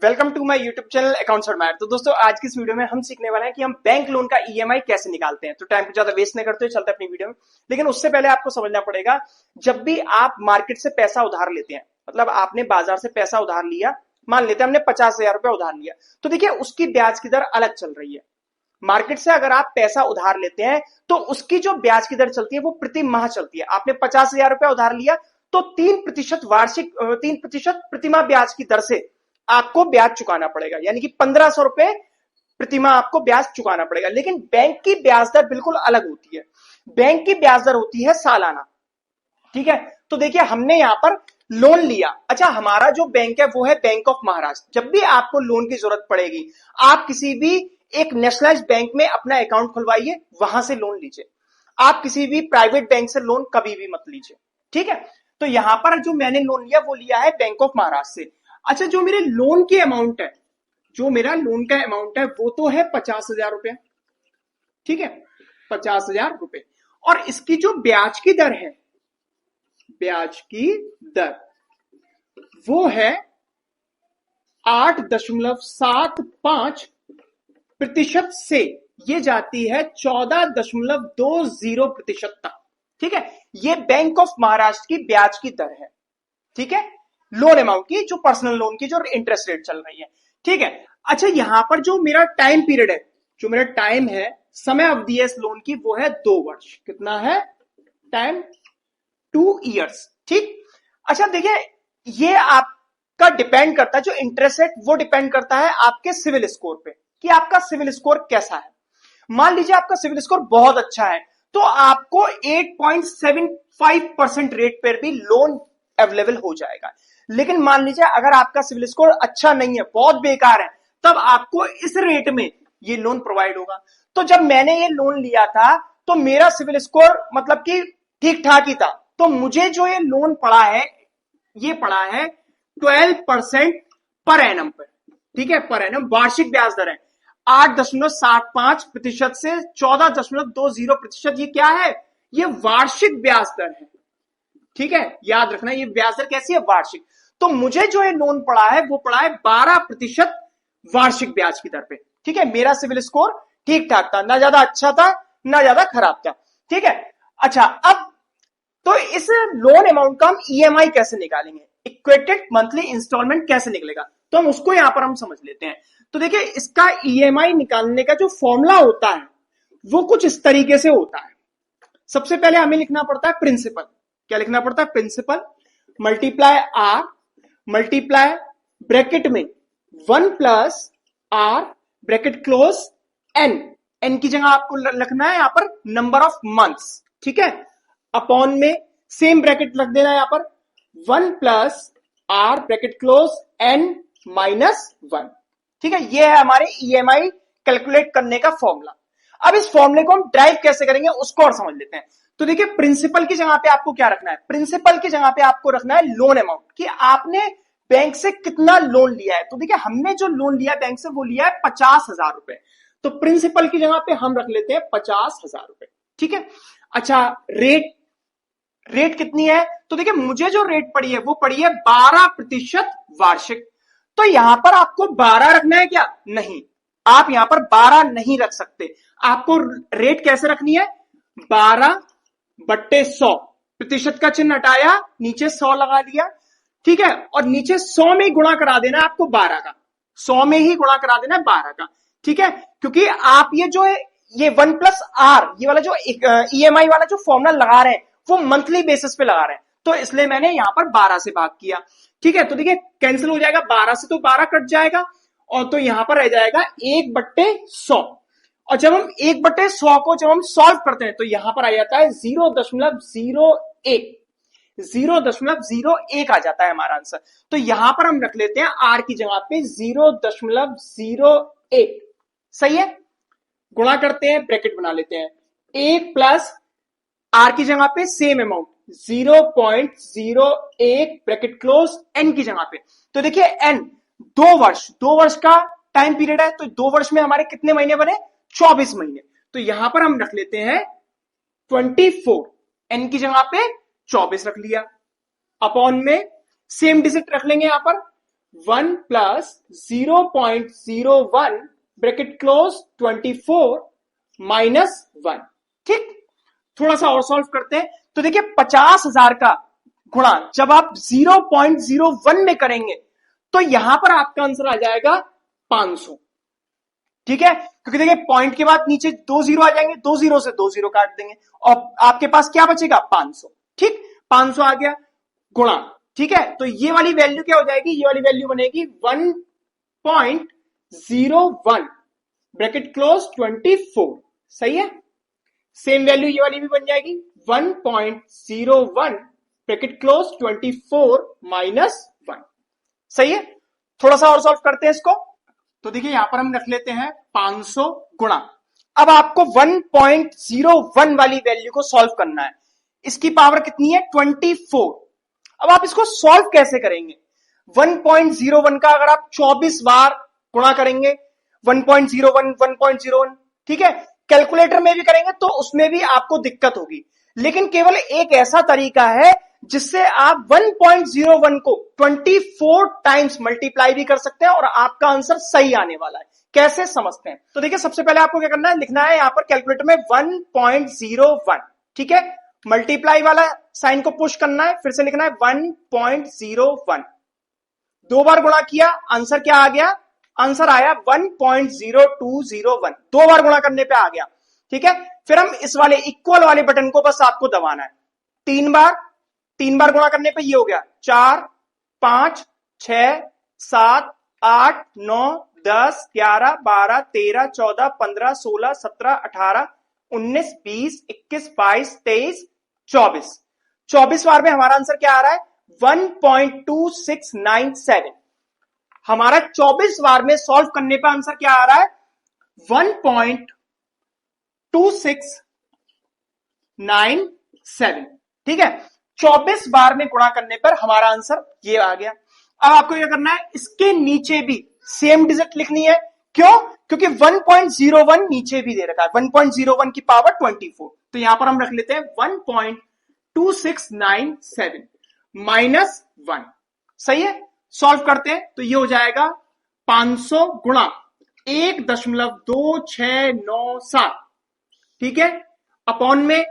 Welcome to my YouTube channel accounts for math. तो दोस्तों आज की इस वीडियो में हम सीखने वाले हैं कि हम बैंक लोन का ईएमआई कैसे निकालते हैं। तो टाइम को ज्यादा वेस्ट नहीं करते हुए चलते हैं अपनी वीडियो में। लेकिन उससे पहले आपको समझना पड़ेगा, जब भी आप मार्केट से पैसा उधार लेते हैं, मतलब आपने बाजार से पैसा उधार लिया, मान लेते हैं हमने 50,000 रुपया उधार लिया, तो देखिए उसकी ब्याज की दर अलग चल रही है। मार्केट से अगर आप पैसा उधार लेते हैं तो उसकी जो ब्याज की दर चलती है वो प्रति माह चलती है। आपने 50,000 रुपया उधार लिया तो 3% वार्षिक 3% प्रतिमाह ब्याज की दर से आपको ब्याज चुकाना पड़ेगा, यानी कि 1,500 रुपए प्रतिमाह आपको ब्याज चुकाना पड़ेगा। लेकिन बैंक की ब्याज दर बिल्कुल अलग होती है। बैंक की ब्याज दर होती है सालाना। ठीक है, तो देखिए हमने यहां पर लोन लिया। अच्छा, हमारा जो बैंक है वो है बैंक ऑफ महाराष्ट्र। जब भी आपको लोन की जरूरत पड़ेगी, आप किसी भी एक नेशनलाइज्ड बैंक में अपना अकाउंट खुलवाइए, वहां से लोन लीजिए। आप किसी भी प्राइवेट बैंक से लोन कभी भी मत लीजिए। ठीक है, तो यहां पर जो मैंने लोन लिया वो लिया है बैंक ऑफ महाराष्ट्र से। अच्छा, जो मेरे लोन की अमाउंट है, जो मेरा लोन का अमाउंट है वो तो है 50,000 रुपया। ठीक है, 50,000 रुपए। और इसकी जो ब्याज की दर है, ब्याज की दर वो है 8.75% से ये जाती है 14.20% तक। ठीक है, ये बैंक ऑफ महाराष्ट्र की ब्याज की दर है। ठीक है, लोन अमाउंट की, जो पर्सनल लोन की जो इंटरेस्ट रेट चल रही है। ठीक है, अच्छा यहां पर जो मेरा टाइम पीरियड है, जो मेरा टाइम है, समय अवधि है इस लोन की, वो है 2 वर्ष। कितना है टाइम? 2 ईयर्स। ठीक, अच्छा देखिए ये आपका डिपेंड करता है, जो इंटरेस्ट रेट वो डिपेंड करता है आपके सिविल स्कोर पे, कि आपका सिविल स्कोर कैसा है। मान लीजिए आपका सिविल स्कोर बहुत अच्छा है तो आपको 8.75% रेट पर भी लोन अवेलेबल हो जाएगा। लेकिन मान लीजिए अगर आपका सिविल स्कोर अच्छा नहीं है, बहुत बेकार है, तब आपको इस रेट में ये लोन प्रोवाइड होगा। तो जब मैंने ये लोन लिया था तो मेरा सिविल स्कोर मतलब कि ठीक ठाक ही था, तो मुझे जो ये लोन पड़ा है, ये पड़ा है 12% पर एनम पर। ठीक है, पर एनम वार्षिक ब्याज दर है 8.75% से 14.20%। ये क्या है? ये वार्षिक ब्याज दर है। ठीक है, याद रखना ये ब्याज दर कैसी है? वार्षिक। तो मुझे जो ये लोन पड़ा है वो पड़ा है 12% वार्षिक ब्याज की दर पे। ठीक है, मेरा सिविल स्कोर ठीक ठाक था, ना ज्यादा अच्छा था ना ज्यादा खराब था। ठीक है, अच्छा अब तो इस लोन अमाउंट का हम ईएमआई कैसे निकालेंगे, इक्वेटेड मंथली इंस्टॉलमेंट कैसे निकलेगा, तो हम उसको यहां पर हम समझ लेते हैं। तो देखिए इसका ईएमआई निकालने का जो फॉर्मूला होता है वो कुछ इस तरीके से होता है। सबसे पहले हमें लिखना पड़ता है प्रिंसिपल। क्या लिखना पड़ता है? Principal multiply R multiply bracket में 1 plus R bracket close N. N की जगह आपको लिखना है यहां पर नंबर ऑफ मंथ्स। ठीक है, अपॉन में सेम ब्रैकेट रख देना है यहां पर 1 plus R bracket close N minus 1। ठीक है, ये है हमारे ईएमआई कैलकुलेट करने का फॉर्मूला। अब इस फॉर्मूले को हम ड्राइव कैसे करेंगे उसको और समझ लेते हैं। तो देखिए प्रिंसिपल की जगह पे आपको क्या रखना है? प्रिंसिपल की जगह पे आपको रखना है लोन अमाउंट, कि आपने बैंक से कितना लोन लिया है। तो देखिए हमने जो लोन लिया बैंक से वो लिया है 50,000 रुपए, तो प्रिंसिपल की जगह पे हम रख लेते हैं 50,000 रुपए। ठीक है, अच्छा रेट कितनी है? तो देखिए मुझे जो रेट पड़ी है वो पड़ी है 12% वार्षिक। तो यहां पर आपको 12 रखना है क्या? नहीं, आप यहां पर 12 नहीं रख सकते। आपको रेट कैसे रखनी है? 12/100, प्रतिशत का चिन्ह हटाया, नीचे 100 लगा दिया। ठीक है, और नीचे 100 में ही गुणा करा देना है आपको 12 का, 100 में ही गुणा करा देना है 12 का। ठीक है, क्योंकि आप ये जो है ये 1 प्लस आर, ये वाला जो ईएमआई वाला जो फॉर्मूला लगा रहे हैं वो मंथली बेसिस पे लगा रहे हैं, तो इसलिए मैंने यहां पर 12 से भाग किया। ठीक है, तो देखिए कैंसिल हो जाएगा, 12 से तो 12 कट जाएगा, और तो यहां पर रह जाएगा 1/100। और जब हम 1/100 को जब हम सॉल्व करते हैं तो यहां पर आ जाता है 0.01, 0.01 आ जाता है हमारा आंसर। तो यहां पर हम रख लेते हैं आर की जगह पे 0.01। सही है, गुणा करते हैं, ब्रैकेट बना लेते हैं, 1 प्लस आर की जगह पे same amount 0.01 bracket close N की जगह पे। तो देखिए एन 2 वर्ष का टाइम पीरियड है, तो 2 वर्ष में हमारे कितने महीने बने? 24 महीने। तो यहां पर हम रख लेते हैं 24, एन की जगह पे 24 रख लिया, अपॉन में सेम डिजिट रख लेंगे यहां पर 1 प्लस 0.01 ब्रैकेट क्लोज 24 माइनस 1। ठीक, थोड़ा सा और सॉल्व करते हैं। तो देखिए 50,000 का गुणा जब आप 0.01 में करेंगे तो यहां पर आपका आंसर आ जाएगा 500। ठीक है, क्योंकि देखिए पॉइंट के बाद नीचे 2 जीरो आ जाएंगे, 2 जीरो से 2 जीरो काट देंगे और आपके पास क्या बचेगा 500। ठीक, 500 आ गया गुणा। ठीक है, तो ये वाली वैल्यू क्या हो जाएगी, ये वाली वैल्यू बनेगी 1.01 ब्रैकेट क्लोज 24। सही है, सेम वैल्यू ये वाली भी बन जाएगी 1.01 ब्रैकेट क्लोज 24 माइनस 1। सही है, थोड़ा सा और सॉल्व करते हैं इसको। तो देखिए यहां पर हम रख लेते हैं 500 गुणा। अब आपको 1.01 वाली वैल्यू को सॉल्व करना है। इसकी पावर कितनी है 24। अब आप इसको सॉल्व कैसे करेंगे, 1.01 का अगर आप 24 बार गुणा करेंगे 1.01 1.01, ठीक है, कैलकुलेटर में भी करेंगे तो उसमें भी आपको दिक्कत होगी। लेकिन केवल एक ऐसा तरीका है जिससे आप 1.01 को 24 टाइम्स मल्टीप्लाई भी कर सकते हैं और आपका आंसर सही आने वाला है। कैसे समझते हैं, तो देखिए सबसे पहले आपको क्या करना है, लिखना है यहां पर कैलकुलेटर में 1.01। ठीक है, मल्टीप्लाई वाला साइन को पुश करना है, फिर से लिखना है 1.01। 2 बार गुणा किया, आंसर क्या आ गया, आंसर आया 1.0201। 2 बार गुणा करने पे आ गया। ठीक है, फिर हम इस वाले इक्वल वाले बटन को बस आपको दबाना है। 3 बार गुणा करने पे ये हो गया 4 5 6 7 8 9 10 11 12 13 14 15 16 17 18 19 20 21 22 23 24। 24 बार में हमारा आंसर क्या आ रहा है 1.2697। हमारा 24 बार में सॉल्व करने पर आंसर क्या आ रहा है 1.2697। ठीक है, 24 बार में गुणा करने पर हमारा आंसर ये आ गया। अब आपको क्या करना है, इसके नीचे भी सेम डिजिट लिखनी है। क्यों, क्योंकि 1.01 नीचे भी दे रखा है, 1.01 की पावर 24। तो यहां पर हम रख लेते हैं 1.2697 माइनस 1। सही है, सॉल्व करते हैं तो ये हो जाएगा 500 गुणा 1.2697। ठीक है, अपॉन में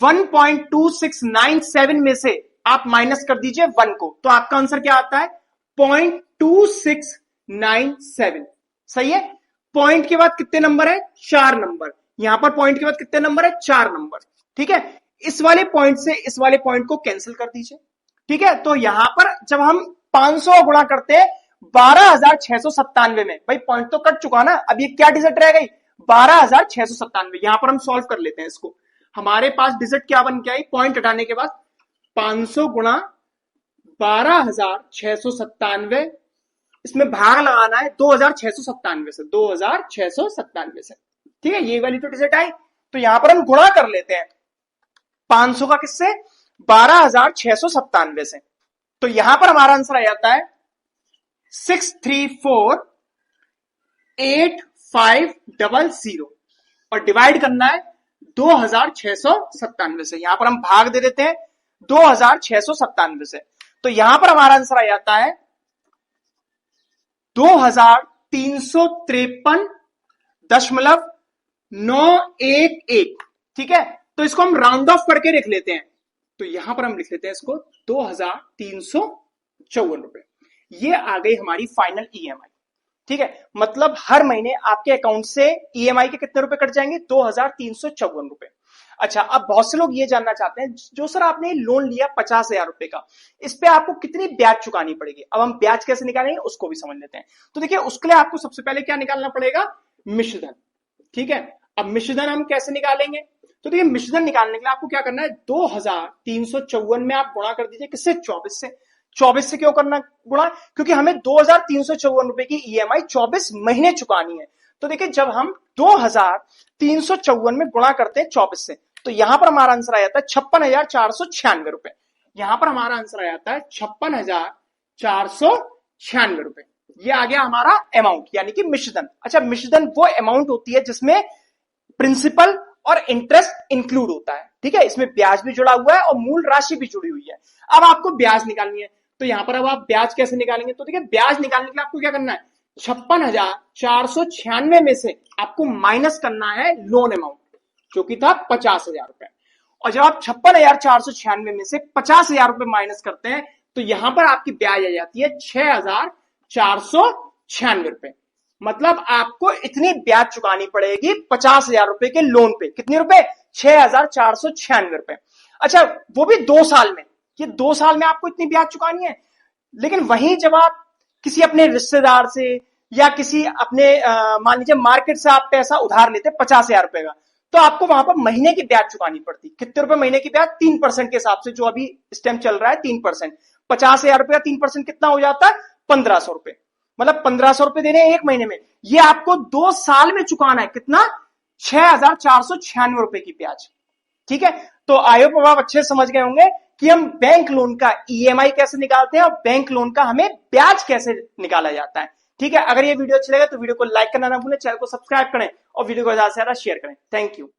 1.2697 में से आप माइनस कर दीजिए 1 को, तो आपका आंसर क्या आता है 0.2697। सही है, पॉइंट के बाद कितने नंबर है 4 नंबर, यहां पर पॉइंट के बाद कितने नंबर है 4 नंबर। ठीक है, इस वाले पॉइंट से इस वाले पॉइंट को कैंसिल कर दीजिए। ठीक है, तो यहां पर जब हम 500 गुणा करते हैं 12,697 में, भाई पॉइंट तो कट चुका ना, अब ये क्या डिजिट रह गई 12,697। यहां पर हम सॉल्व कर लेते हैं इसको। हमारे पास डिजिट क्या बन के आई, पॉइंट हटाने के बाद 500 गुणा 12,697, इसमें भाग लगाना है 2,697 से, 2,697 से। ठीक है, ये वाली तो डिजिट आई, तो यहां पर हम गुणा कर लेते हैं 500 का किससे 12,697 से। तो यहां पर हमारा आंसर आ जाता है 6348500 और डिवाइड करना है 2,697 से। यहां पर हम भाग दे देते हैं 2,697 से, तो यहां पर हमारा आंसर आ जाता है 2,353.911। ठीक है, तो इसको हम राउंड ऑफ करके लिख लेते हैं, तो यहां पर हम लिख लेते हैं इसको 2,354 रुपए। ये आ गई हमारी फाइनल ईएमआई। ठीक है, मतलब हर महीने आपके अकाउंट से ईएमआई के कितने रुपए कट जाएंगे 2,354 रुपए। अच्छा, अब बहुत से लोग ये जानना चाहते हैं जो सर आपने लोन लिया 50,000 रुपए का, इस पे आपको कितनी ब्याज चुकानी पड़ेगी। अब हम ब्याज कैसे निकालेंगे उसको भी समझ लेते हैं। तो देखिए उसके लिए आपको सबसे पहले क्या निकालना पड़ेगा, मिश्रधन। ठीक है, अब मिश्रधन हम कैसे निकालेंगे, तो देखिए मिश्रधन निकालने के लिए आपको क्या करना है 2,354 में आप गुणा कर दीजिए किससे 24 से। 24 से क्यों करना गुणा, क्योंकि हमें 2,354 रुपए की ईएमआई 24 महीने चुकानी है। तो देखिए जब हम 2,354 में गुणा करते हैं 24 से, तो यहां पर हमारा आंसर आ जाता है 56,496 रुपए। यहां पर हमारा आंसर आ जाता है 56,496 रुपए। ये आ गया हमारा अमाउंट, यानी कि मिश्रधन। अच्छा, मिश्रधन वो अमाउंट होती है जिसमें प्रिंसिपल और इंटरेस्ट इंक्लूड होता है। ठीक है, इसमें ब्याज भी जुड़ा हुआ है और मूल राशि भी जुड़ी हुई है। अब आपको ब्याज निकालनी है, तो यहां पर अब आप ब्याज कैसे निकालेंगे? तो देखिए ब्याज निकालने के लिए आपको क्या करना है, 56,496 में से आपको माइनस करना है लोन अमाउंट जो कि था 50,000 रुपए। और जब आप 56,496 में से 50,000 रुपए माइनस करते हैं तो यहां पर आपकी ब्याज आ जाती है 6,496 रुपए। मतलब आपको इतनी ब्याज चुकानी पड़ेगी 50,000 रुपए के लोन पे। कितने रुपए? 6,496 रुपए। अच्छा, वो भी 2 साल में। ये 2 साल में आपको इतनी ब्याज चुकानी है। लेकिन वहीं जब आप किसी अपने रिश्तेदार से या किसी अपने मान लीजिए मार्केट से आप पैसा उधार लेते 50,000 रुपए का, तो आपको वहां पर महीने की ब्याज चुकानी पड़ती। कितने रुपए महीने की ब्याज? 3% के हिसाब से, जो अभी इस टाइम चल रहा है 3%। 50,000 रुपए का 3% कितना हो जाता है? 1,500 रुपए। मतलब 1,500 रुपए देने एक महीने में, ये आपको 2 साल में चुकाना है। कितना? 6,496 रुपए की ब्याज। ठीक है, तो आई होप आप अच्छे समझ गए होंगे कि हम बैंक लोन का ईएमआई कैसे निकालते हैं और बैंक लोन का हमें ब्याज कैसे निकाला जाता है। ठीक है, अगर ये वीडियो अच्छा लगे तो वीडियो को लाइक करना ना भूलें, चैनल को सब्सक्राइब करें और वीडियो को ज्यादा से ज्यादा शेयर करें। Thank you.